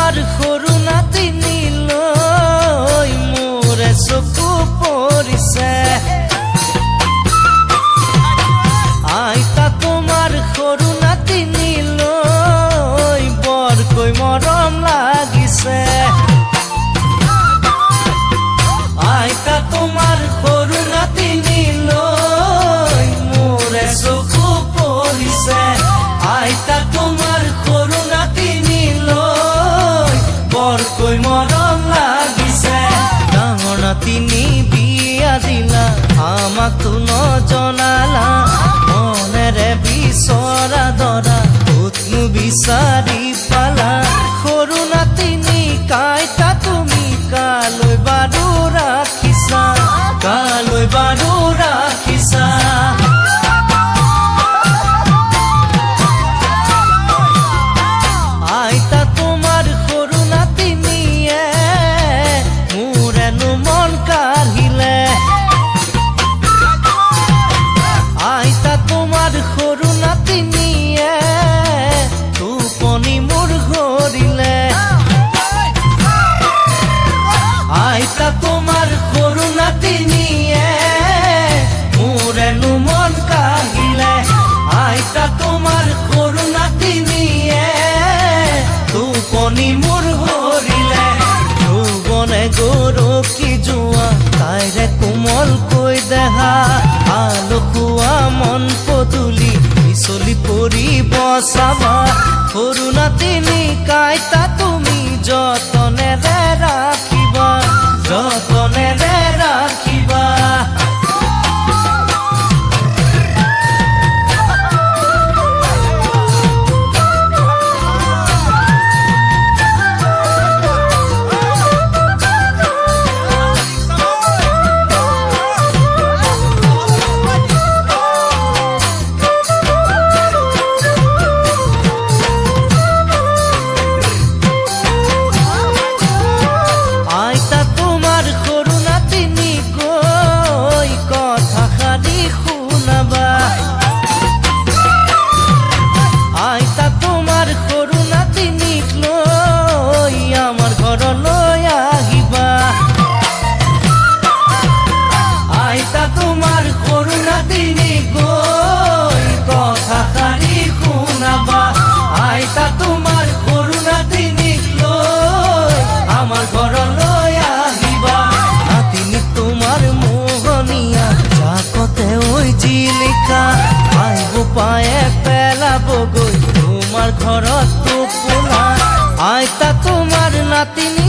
তোমাৰ সৰু নাতিনী লৈ মোৰে চকু পৰিছে আইতা তোমাৰ সৰু নাতিনী লৈ বৰকৈ মৰম লাগিছে আইতা তোমাৰ সৰু নাতিনী লৈ মোৰে চকু পৰিছে আইতা তোমাৰ সৰু নাতিনী লৈ বৰকৈ মৰম লাগিছে ডাঙৰ নাতিনী বিয়া দিলা আমাকতো নজনালা মনেৰে বিচৰা দৰা ক'তনো বিচাৰি পালা সৰু নাতিনী কাইটা তুমি কালৈ বাৰু ৰাখিছা কালৈ বাৰু ৰাখিছা আইতা তোমাৰ সৰু নাতিনীয়ে মোৰেনো মন কাঢ়িলে আইতা তোমাৰ সৰু নাতিনীয়ে টোপনি মোৰ ঘৰিলে আইতা তোমাৰ সৰু নাতিনীয়ে মোৰেনো মন কাঢ়িলে আইতা তোমাৰ সৰু নাতিনীয়ে টোপনি মোৰ ঘৰিলে যৌৱনে গৰকি যোৱা তাইৰে কোমলকৈ দেহা আলসুৱা মন পদূলি পিছলি পৰিব চাবা সৰু নাতিনী কাইটা তুমি যতনেৰে ৰাখিবা যতনেৰে ৰাখিবা পায়ে পেলাবগৈ তোমাৰ ঘৰত টোপোলা আইতা তোমাৰ নাতিনী